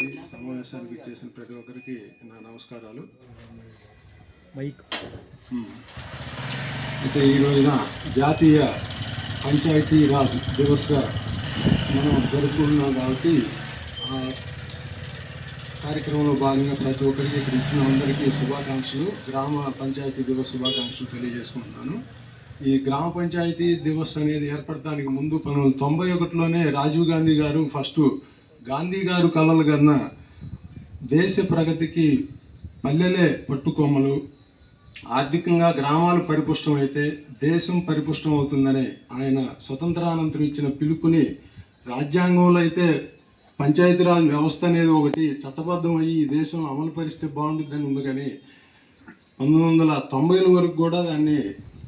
అందరికీ సమావేశానికి చేసిన ప్రతి ఒక్కరికి నా నమస్కారాలు. అయితే ఈ రోజున జాతీయ పంచాయతీ రాజ్ దివస్గా మనం జరుపుకుంటున్నాం కాబట్టి ఆ కార్యక్రమంలో భాగంగా ప్రతి ఒక్కరికి ఇక్కడ ఇచ్చిన అందరికీ శుభాకాంక్షలు, గ్రామ పంచాయతీ దివస్ శుభాకాంక్షలు తెలియజేసుకుంటున్నాను. ఈ గ్రామ పంచాయతీ దివస్ అనేది ఏర్పడటానికి ముందు 1991లోనే రాజీవ్ గాంధీ గారు గాంధీ గారు కలలు కన్నా దేశ ప్రగతికి పల్లెలే పట్టుకొమ్మలు, ఆర్థికంగా గ్రామాలు పరిపుష్టమైతే దేశం పరిపుష్టం అవుతుందని ఆయన స్వతంత్రానంతరం ఇచ్చిన పిలుపుని రాజ్యాంగంలో అయితే పంచాయతీరాజ్ వ్యవస్థ అనేది ఒకటి చట్టబద్ధం అయ్యి ఈ దేశం అమలు పరిస్తే బాగుంటుందని ఉంది. కానీ 1990ల వరకు కూడా దాన్ని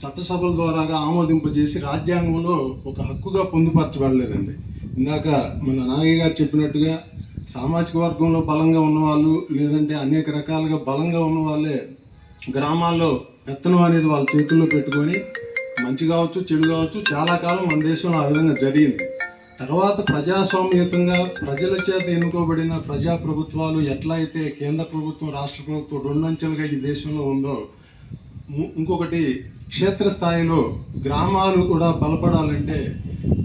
చట్టసభల ద్వారాగా ఆమోదింపజేసి రాజ్యాంగంలో ఒక హక్కుగా పొందుపరచబడలేదండి. ఇందాక మన నాగయ్య గారు చెప్పినట్టుగా సామాజిక వర్గంలో బలంగా ఉన్నవాళ్ళు లేదంటే అనేక రకాలుగా బలంగా ఉన్న వాళ్ళే గ్రామాల్లో పెత్తనం అనేది వాళ్ళ చేతుల్లో పెట్టుకొని మంచి కావచ్చు చెడు కావచ్చు చాలా కాలం మన దేశంలో ఆ విధంగా జరిగింది. తర్వాత ప్రజాస్వామ్యతంగా ప్రజల చేత ఎన్నుకోబడిన ప్రజాప్రభుత్వాలు ఎట్లా అయితే కేంద్ర ప్రభుత్వం రాష్ట్ర ప్రభుత్వం రెండంచెలుగా ఈ దేశంలో ఉందో, ఇంకొకటి క్షేత్రస్థాయిలో గ్రామాలు కూడా బలపడాలంటే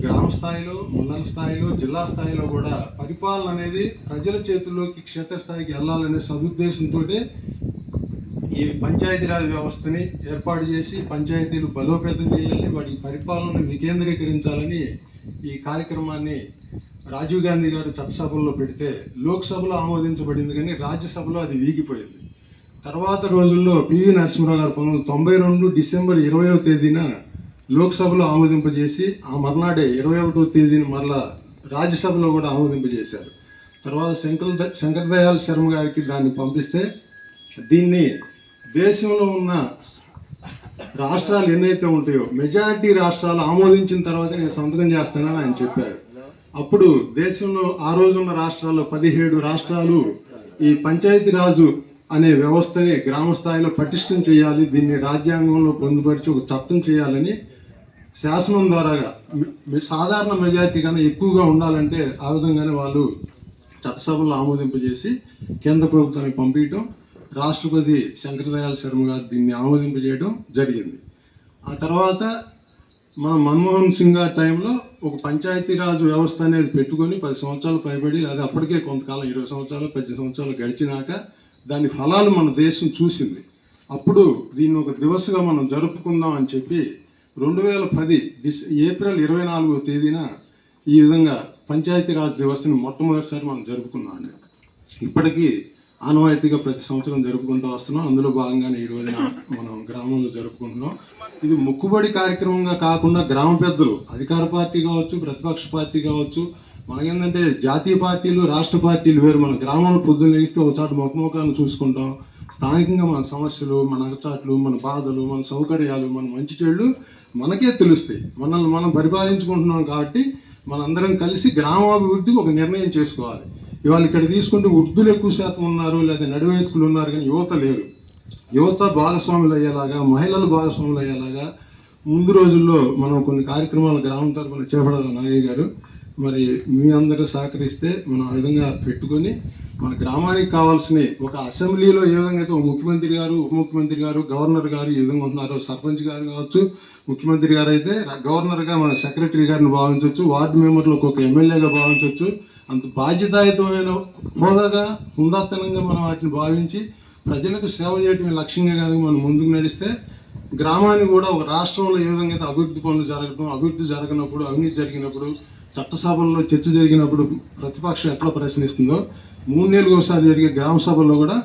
గ్రామ స్థాయిలో, మండల స్థాయిలో, జిల్లా స్థాయిలో కూడా పరిపాలన అనేది ప్రజల చేతుల్లోకి క్షేత్రస్థాయికి వెళ్ళాలనే సదుద్దేశంతో ఈ పంచాయతీరాజ్ వ్యవస్థని ఏర్పాటు చేసి పంచాయతీలు బలోపేతం చేయాలి, వాటి పరిపాలనను వికేంద్రీకరించాలని ఈ కార్యక్రమాన్ని రాజీవ్ గాంధీ గారు చట్టసభల్లో పెడితే లోక్సభలో ఆమోదించబడింది, కానీ రాజ్యసభలో అది వీగిపోయింది. తర్వాత రోజుల్లో పివి నరసింహరావు గారు 1992 డిసెంబర్ 20వ తేదీన లోక్సభలో ఆమోదింపజేసి ఆ మర్నాడే 21వ తేదీన మరలా రాజ్యసభలో కూడా ఆమోదింపజేశారు. తర్వాత శంకర్ దయాళ్ శర్మ గారికి దాన్ని పంపిస్తే దీన్ని దేశంలో ఉన్న రాష్ట్రాలు ఎన్నైతే ఉంటాయో మెజారిటీ రాష్ట్రాలు ఆమోదించిన తర్వాత నేను సంతకం చేస్తానని ఆయన చెప్పారు. అప్పుడు దేశంలో ఆ రోజున్న రాష్ట్రాల్లో 17 రాష్ట్రాలు ఈ పంచాయతీరాజు అనే వ్యవస్థని గ్రామ స్థాయిలో పటిష్టం చేయాలి, దీన్ని రాజ్యాంగంలో పొందుపరిచి ఒక చట్టం చేయాలని శాసనం ద్వారాగా సాధారణ మెజారిటీ కన్నా ఎక్కువగా ఉండాలంటే ఆ విధంగానే వాళ్ళు చట్టసభలో ఆమోదింపజేసి కేంద్ర ప్రభుత్వానికి పంపించడం, రాష్ట్రపతి శంకర్ దయాళ్ శర్మ గారు దీన్ని ఆమోదింపజేయడం జరిగింది. ఆ తర్వాత మన మన్మోహన్ సింగ్ గారి టైంలో ఒక పంచాయతీరాజ్ వ్యవస్థ అనేది పెట్టుకొని 10 సంవత్సరాలు పైబడి, అది అప్పటికే కొంతకాలం 20 సంవత్సరాలు 10 సంవత్సరాలు గడిచినాక దాని ఫలాలు మన దేశం చూసింది. అప్పుడు దీన్ని ఒక దివస్గా మనం జరుపుకుందాం అని చెప్పి 2010 ఏప్రిల్ 24వ తేదీన ఈ విధంగా పంచాయతీరాజ్ దివస్ని మొట్టమొదటిసారి మనం జరుపుకున్నాం. ఇప్పటికీ ఆనవాయితీగా ప్రతి సంవత్సరం జరుపుకుంటూ వస్తున్నాం. అందులో భాగంగానే ఈ రోజున మనం గ్రామంలో జరుపుకుంటున్నాం. ఇది మొక్కుబడి కార్యక్రమంగా కాకుండా గ్రామ పెద్దలు, అధికార పార్టీ కావచ్చు, ప్రతిపక్ష పార్టీ కావచ్చు, మనకేంటంటే జాతీయ పార్టీలు రాష్ట్ర పార్టీలు వేరు. మన గ్రామంలో పొద్దున్న లేస్తే ఒక చాటు ముఖముఖాలను చూసుకుంటాం. స్థానికంగా మన సమస్యలు, మన అగచాట్లు, మన బాధలు, మన సౌకర్యాలు, మన మంచి చెడులు మనకే తెలుస్తాయి. మనల్ని మనం పరిపాలించుకుంటున్నాం కాబట్టి మనందరం కలిసి గ్రామాభివృద్ధికి ఒక నిర్ణయం చేసుకోవాలి. ఇవాళ ఇక్కడ తీసుకుంటే వృద్ధులు ఎక్కువ శాతం ఉన్నారు, లేదా నడివయస్కులు ఉన్నారు, కానీ యువత లేరు. యువత భాగస్వాములు అయ్యేలాగా, మహిళలు భాగస్వాములు అయ్యేలాగా ముందు రోజుల్లో మనం కొన్ని కార్యక్రమాలు గ్రామం తరఫున చేపడాలి. నాగయ్య గారు మరి మీ అందరూ సహకరిస్తే మనం ఆ విధంగా పెట్టుకొని మన గ్రామానికి కావాల్సిన ఒక అసెంబ్లీలో ఏ విధంగా అయితే ముఖ్యమంత్రి గారు, ఉప ముఖ్యమంత్రి గారు, గవర్నర్ గారు ఈ విధంగా ఉంటున్నారో, సర్పంచ్ గారు కావచ్చు, ముఖ్యమంత్రి గారు అయితే గవర్నర్గా మన సెక్రటరీ గారిని భావించవచ్చు, వార్డు మెంబర్లకు ఒక ఎమ్మెల్యేగా భావించవచ్చు. అంత బాధ్యతాయుతమైన హోదాగా హుందాతనంగా మనం వాటిని భావించి ప్రజలకు సేవ చేయటమే లక్ష్యంగా కానీ మనం ముందుకు నడిస్తే గ్రామాన్ని కూడా ఒక రాష్ట్రంలో ఏ విధంగా అయితే అభివృద్ధి పనులు జరగడం, అభివృద్ధి జరగనప్పుడు, అవినీతి జరిగినప్పుడు, చట్టసభల్లో చర్చ జరిగినప్పుడు ప్రతిపక్షం ఎట్లా ప్రశ్నిస్తుందో 3 నెలలకు ఒకసారి జరిగే గ్రామ సభల్లో కూడా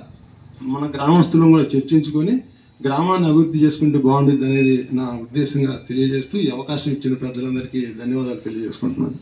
మన గ్రామస్తులను కూడా చర్చించుకొని గ్రామాన్ని అభివృద్ధి చేసుకుంటే బాగుంటుంది అనేది నా ఉద్దేశంగా తెలియజేస్తూ ఈ అవకాశం ఇచ్చిన పెద్దలందరికీ ధన్యవాదాలు తెలియజేసుకుంటున్నాను.